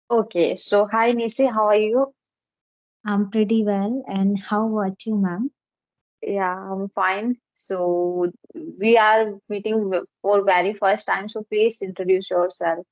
Okay, so hi Nisi, how are you? I'm pretty well. And how about you, ma'am? Yeah, I'm fine. So we are meeting for very first time, so please introduce yourself.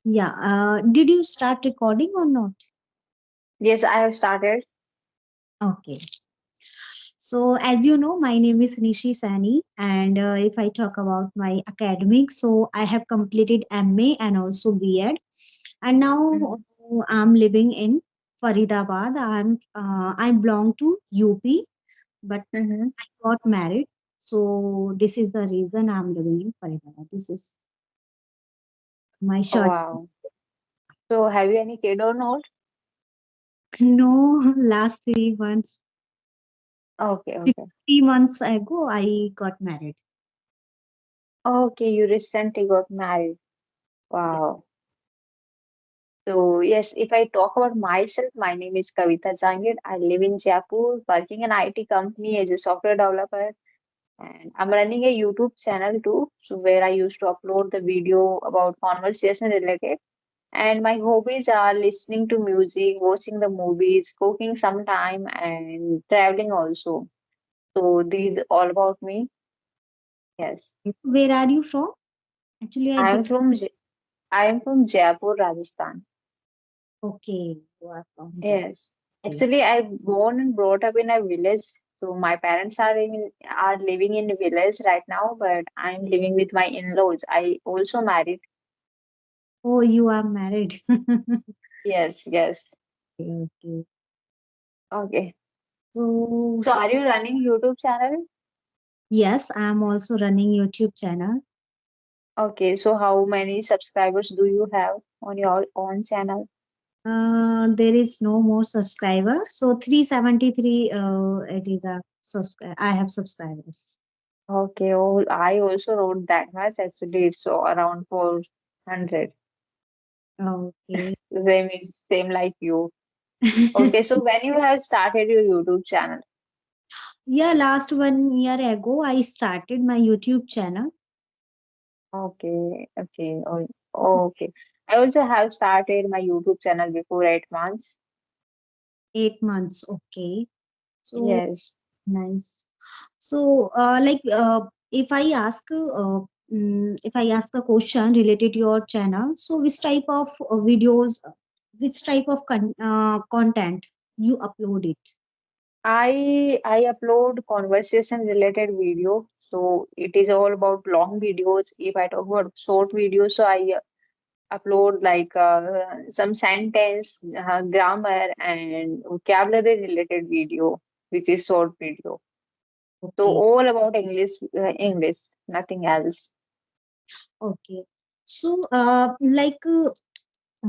Yeah. Did you start recording or not? Yes, I have started. Okay. So, as you know, my name is Nishi Sani, and if I talk about my academics, so I have completed MA and also B.Ed, and now Mm-hmm. I'm living in Faridabad. I belong to UP, but Mm-hmm. I got married, so this is the reason I'm living in Faridabad. This is my Oh, short. wow. So have you any kid or not? No, last 3 months. Okay, okay. 3 months ago, I got married. Okay, you recently got married. Yeah. Wow. So yes, if I talk about myself, my name is Kavita. I live in Jaipur, working in IT company as a software developer. And I'm running a YouTube channel too, so where I used to upload the video about conversation related. And my hobbies are listening to music, watching the movies, cooking sometime, and traveling also. So these all about me. Yes, Where are you from? Actually, I I am did. from I am from Jaipur, Rajasthan. Okay, you are from Jaipur. Yes, actually I born and brought up in a village. So my parents are living in a village right now, but I'm living with my in-laws. I also married. Oh, you are married. Yes, yes. Okay, okay. Okay. So, So are you running YouTube channel? yes, I am also running YouTube channel. Okay, so how many subscribers do you have on your own channel? There is no more subscriber. So 373 it is a subscribe. I have subscribers. Okay, oh, I also wrote that much. Actually, it's so around 400. Okay. Same like you. Okay, so when you have started your YouTube channel? Yeah, last 1 year ago, I started my YouTube channel. Okay, okay, okay. I also have started my YouTube channel before 8 months. 8 months. Okay. So Yes. nice. So, if I ask a question related to your channel, so which type of videos, which type of content you upload it? I upload conversation related video. So it is all about long videos. If I talk about short videos, so I upload like some sentence, grammar, and vocabulary related video, which is short video. So Okay, all about English, nothing else. okay. So,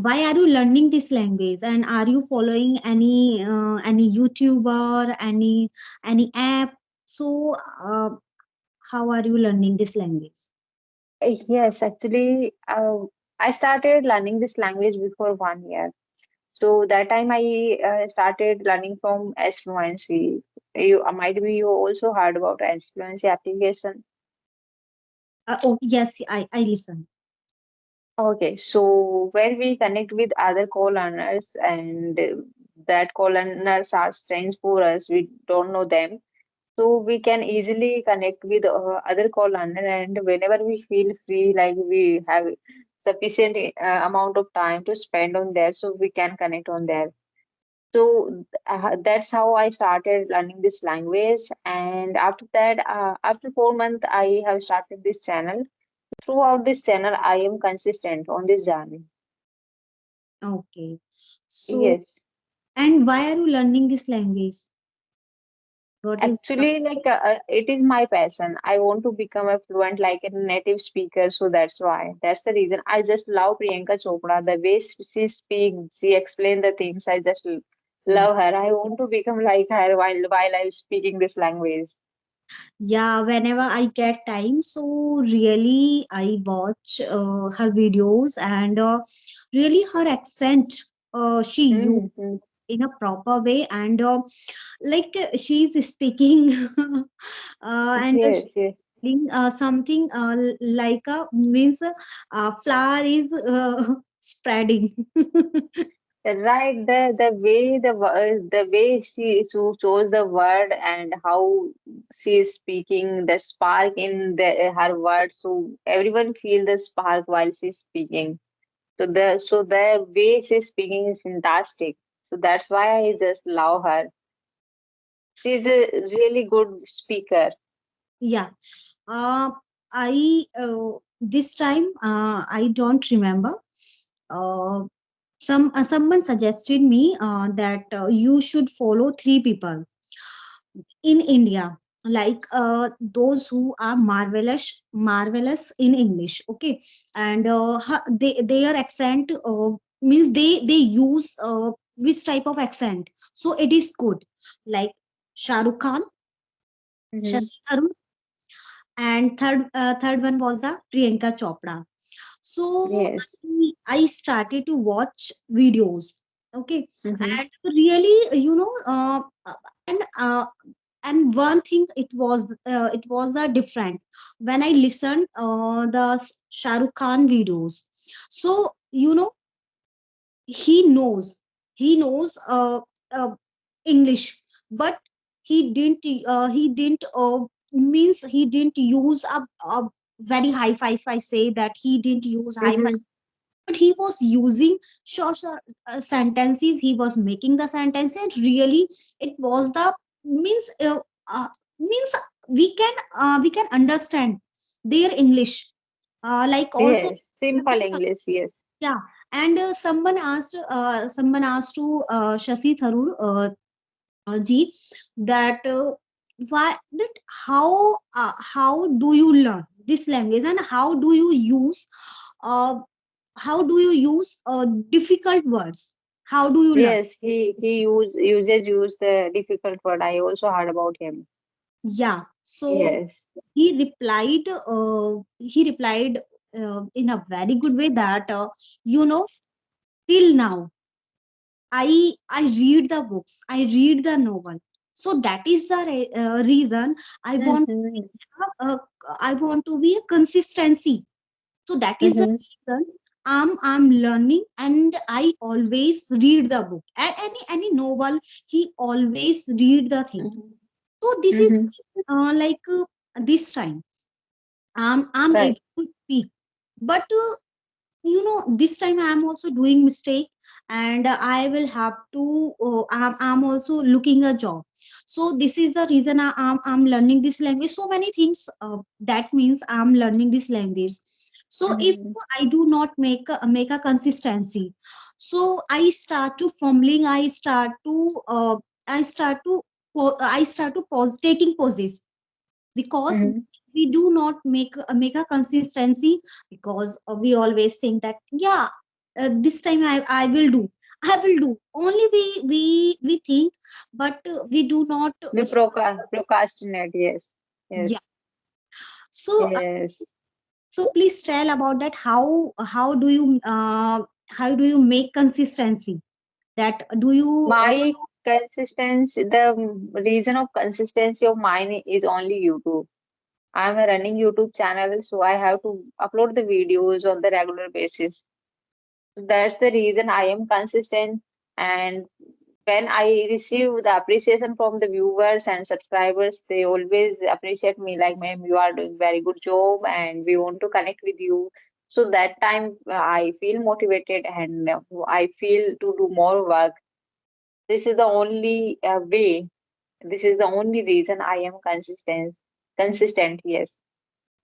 why are you learning this language, and are you following any YouTuber, any app? So, how are you learning this language? Yes, actually, I started learning this language before 1 year. So that time I started learning from S fluency. You might be you also heard about S fluency application. Oh, yes, I listen. Okay, so when we connect with other co-learners and that co-learners are strange for us, we don't know them. So we can easily connect with other co-learner, and whenever we feel free, like we have sufficient amount of time to spend on there, so we can connect on there. So that's how I started learning this language. And after that, after 4 months, I have started this channel. Throughout this channel, I am consistent on this journey. Okay. So, Yes. and why are you learning this language? What is the, Actually, it is my passion. I want to become a fluent like a native speaker, so that's why. That's the reason. I just love Priyanka Chopra. The way she speaks, she explains the things. I just love her. I want to become like her while I'm speaking this language. yeah, whenever I get time, so really I watch her videos, and really her accent she used Mm-hmm. in a proper way, and she's speaking and Yes, yes. something like a means flower is spreading. Right, the way she chose the word and how she is speaking, the spark in her words, so everyone feel the spark while she's speaking. So the way she's speaking is fantastic. So that's why I just love her. She's a really good speaker. Yeah. Uh, I this time I don't remember. Uh, someone suggested me that you should follow three people in India, like those who are marvelous in English. Okay, and their accent means they use which type of accent, so it is good, like Shah Rukh Khan, Hmm. Shashi Tharoor, and third one was the Priyanka Chopra. So Yes. I started to watch videos. Okay, Hmm. and really, and and one thing, it was the different when I listened the Shah Rukh Khan videos. So he knows he knows English, but he didn't means he didn't use a very high five. I say that he didn't use high five, Hmm. but he was using short sentences. He was making the sentence, and really it was the means means we can understand their English, like also. Yes. Simple English. Yes. Yeah, and someone asked to Shashi Tharoor ji that why that how do you learn this language, and uh, how do you use difficult words? How do you learn? Yes. He uses the difficult word. I also heard about him. Yeah, so Yes. he replied in a very good way that you know till now I read the books, I read the novel. So that is the reason I want Hmm. uh, I want to be a consistency. So that is the Hmm. reason I'm learning, and I always read the book. Any novel, he always read the thing. Hmm. So this is Hmm. like this time I'm Right. able to speak, but this time I am also doing mistake, and I will have to I'm also looking a job. So this is the reason I'm learning this language. So many things, that means I'm learning this language. So if Hmm. I do not make a consistency, so I start to fumbling, I start to pause, taking pauses, because Hmm. we do not make a consistency, because we always think that, yeah, this time I will do only, we think, but we do not We procrastinate. Yes. yeah. Yes. So Yes. so please tell about that, how do you make consistency, that do you My consistency, the reason of consistency of mine is only YouTube. I'm a running YouTube channel, so I have to upload the videos on the regular basis. That's the reason I am consistent. And when I receive the appreciation from the viewers and subscribers, they always appreciate me like, ma'am, you are doing very good job and we want to connect with you. So that time I feel motivated and I feel to do more work. This is the only way. This is the only reason I am consistent. Consistent, yes.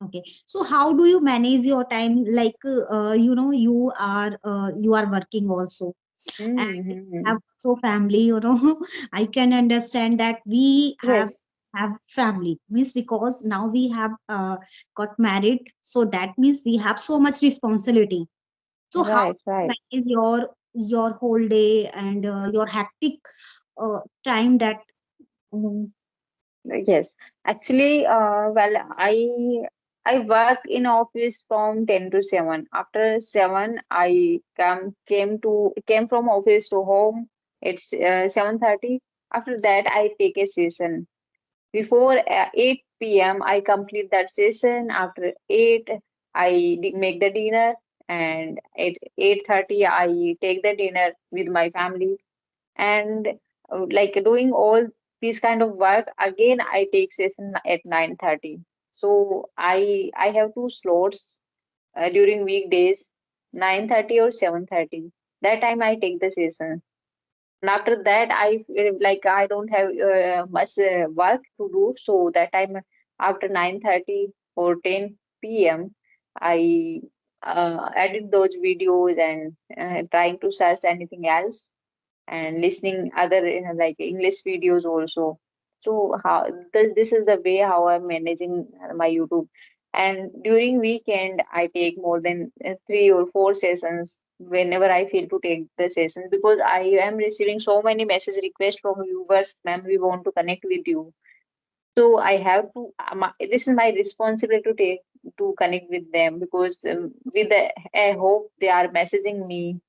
Okay, so how do you manage your time? Like, you are working also, and Mm-hmm. have so family. I can understand that we Yes, have family, means because now we have got married, so that means we have so much responsibility. So how right, do you right. manage your whole day and your hectic time that. Mhm. Yes, actually, I work in office from 10 to 7. After 7, I came from office to home. It's 7:30. After that, I take a session. Before 8 p.m., I complete that session. After 8, I make the dinner and at 8:30 I take the dinner with my family, and like doing all this kind of work again I take session at 9:30. So I have two slots during weekdays, 9:30 or 7:30. That time I take the session. And after that, I feel like I don't have much work to do. So that time after 9:30 or 10 p.m., I edit those videos and trying to search anything else and listening other like English videos also. So how this is the way how I'm managing my YouTube. And during weekend, I take more than 3 or 4 sessions whenever I feel to take the sessions, because I am receiving so many message requests from viewers, ma'am, we want to connect with you. So I have to. This is my responsibility to take to connect with them, because with the I hope they are messaging me,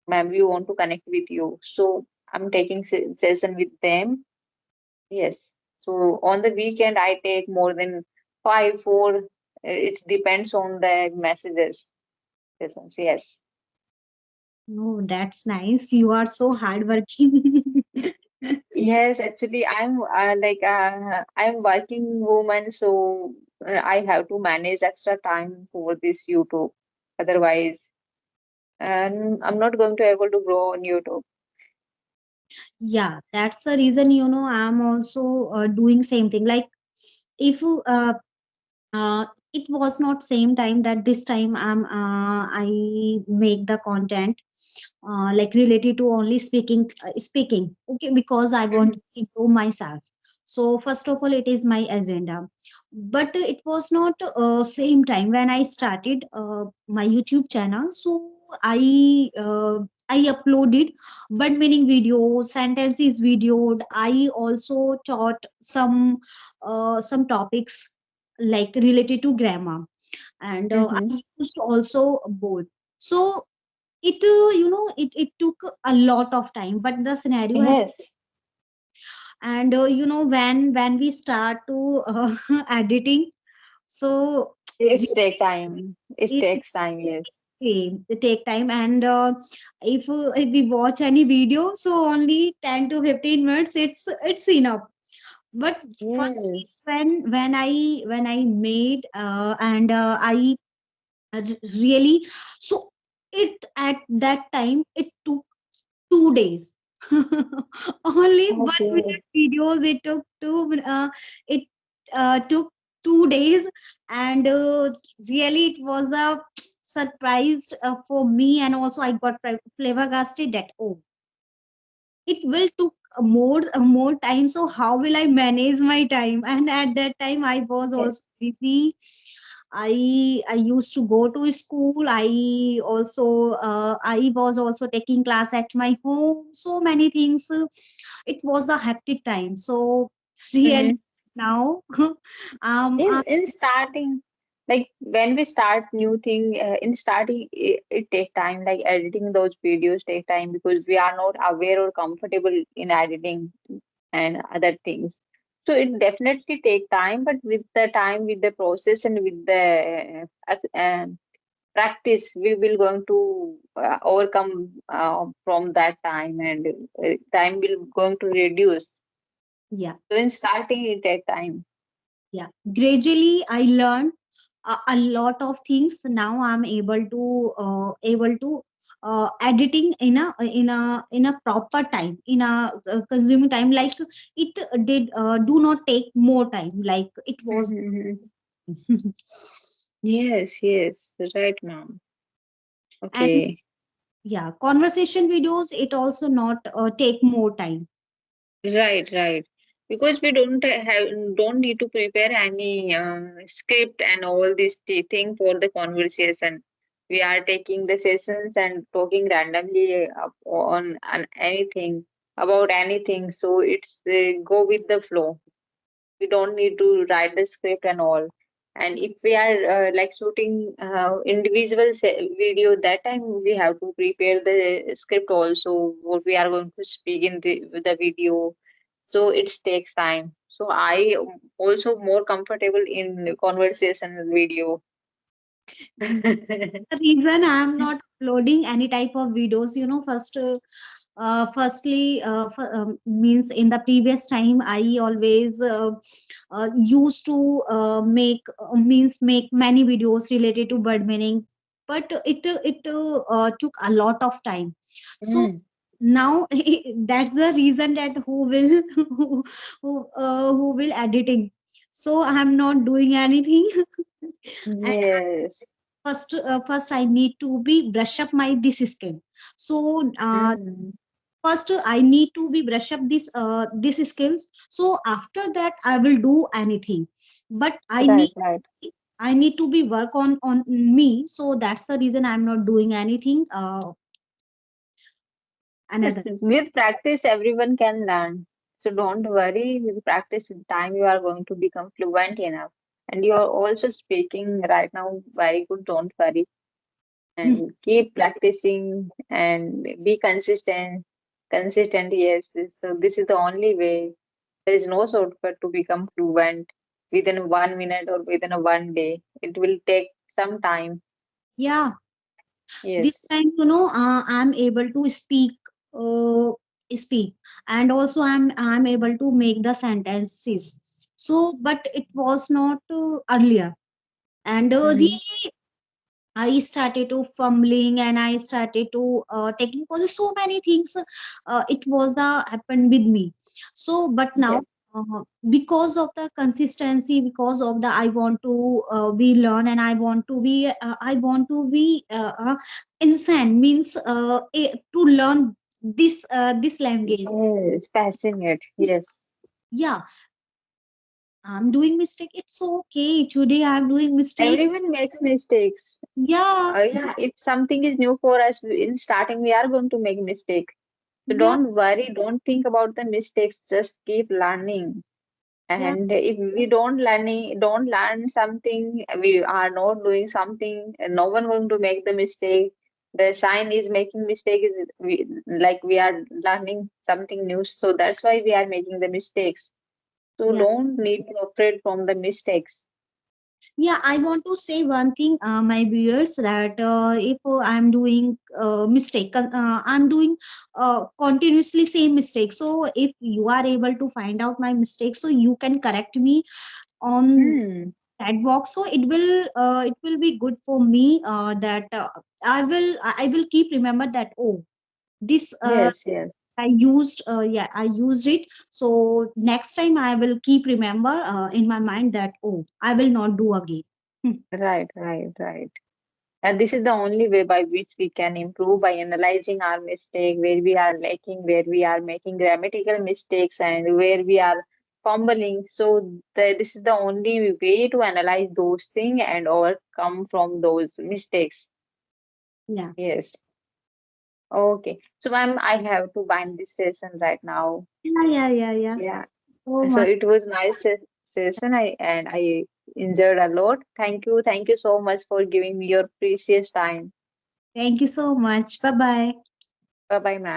ma'am, we want to connect with you. So I'm taking session with them. Yes. So on the weekend, I take more than five, four. It depends on the messages. Sessions. Yes. Oh, that's nice. You are so hardworking. Yes, actually, I'm working woman, so I have to manage extra time for this YouTube. Otherwise, I'm not going to able to grow on YouTube. Yeah, that's the reason, I'm also doing same thing. Like, if it was not same time that this time I make the content like related to only speaking, okay, because I want Mhm. to improve myself. So first of all, it is my agenda, but it was not same time when I started my YouTube channel. So I uploaded word meaning videos, sentences videoed. I also taught some topics like related to grammar, and I Mhm. used also board. So it took a lot of time, but the scenario has. Yes, And when we start to editing, so it take time. It it takes time. Yes. it take time. And if we watch any video, so only 10 to 15 minutes it's enough. But first, Yes. when I made and I really, so it at that time it took 2 days. Only one Okay. minute videos, it took 2 days. And really it was a surprise for me, and also I got flabbergasted that, oh, it will took more time, so how will I manage my time? And at that time I was Yes. also busy. I used to go to school. I was also taking class at my home. So many things. It was the hectic time. So really Mm-hmm. now, In starting, like when we start new thing, in starting it take time. Like editing those videos take time because we are not aware or comfortable in editing and other things. So it definitely take time, but with the time, with the process, and with the practice, we will going to overcome from that time, and time will going to reduce. yeah. So in starting, it take time. Yeah, gradually I learned a lot of things. Now I'm able to editing in a proper time, in a consuming time. Like, it did do not take more time like it was. Mhm. Yes, yes, right, ma'am. And Okay, yeah, conversation videos, it also not take more time. right, right. Because we don't need to prepare any script and all this thing for the conversation. We are taking the sessions and talking randomly on anything about anything. So it's go with the flow. We don't need to write the script and all. And if we are like shooting individual video, that time we have to prepare the script also, what we are going to speak in the video. So it takes time. So I also more comfortable in conversation video. The reason I am not uploading any type of videos, firstly, means in the previous time I always used to make many videos related to bird meaning, but it took a lot of time. So Mm, now that's the reason that who will who will editing. So I am not doing anything. And yes. first I need to be brush up my this skill. So Mm, first I need to be brush up this skills, so after that I will do anything. But right, right. I need to be work on me, so that's the reason I'm not doing anything Yes, another. with practice, everyone can learn. So don't worry. With practice, with time, you are going to become fluent enough. And you are also speaking right now very good. Don't worry. And keep practicing and be consistent. Consistent, yes. So this is the only way. There is no shortcut to become fluent within 1 minute or within a 1 day. It will take some time. Yeah, this Yes. time I'm able to uh, speak, and also I'm able to make the sentences. So but it was not earlier. And Mm-hmm. really I started to fumbling, and I started to taking pauses. So many things it was the happened with me. So, but now Yes. because of the consistency, because of the I want to be learn, and I want to be insane means to learn this language. Yes. Passionate. Yes. Yeah, I'm doing mistake. It's okay. Today I'm doing mistakes. Everyone makes mistakes. Yeah, Yeah, if something is new for us in starting, we are going to make mistakes. So yeah, don't worry, don't think about the mistakes. Just keep learning. yeah, And if we don't learn something, we are not doing something, and no one going to make the mistake. The sign is making mistake is like we are learning something new. So that's why we are making the mistakes. So yeah. don't need to afraid from the mistakes. Yeah, I want to say one thing, my viewers, that if I'm doing mistake, I'm doing continuously same mistake. So if you are able to find out my mistake, so you can correct me on Hmm. that box. So it will be good for me. That I will keep remember that, oh, this Yes, yes. I used it. So next time I will keep remember in my mind that, oh, I will not do again. Right, right, right. And this is the only way by which we can improve by analyzing our mistake, where we are lacking, where we are making grammatical mistakes, and where we are fumbling. So this is the only way to analyze those things and overcome from those mistakes. Yeah. Yes. Okay. So, ma'am, I have to bind this session right now. Yeah, yeah, yeah, yeah. Yeah. So So much. it was nice session. I enjoyed a lot. Thank you. Thank you so much for giving me your precious time. Thank you so much. Bye bye. Bye bye, ma'am.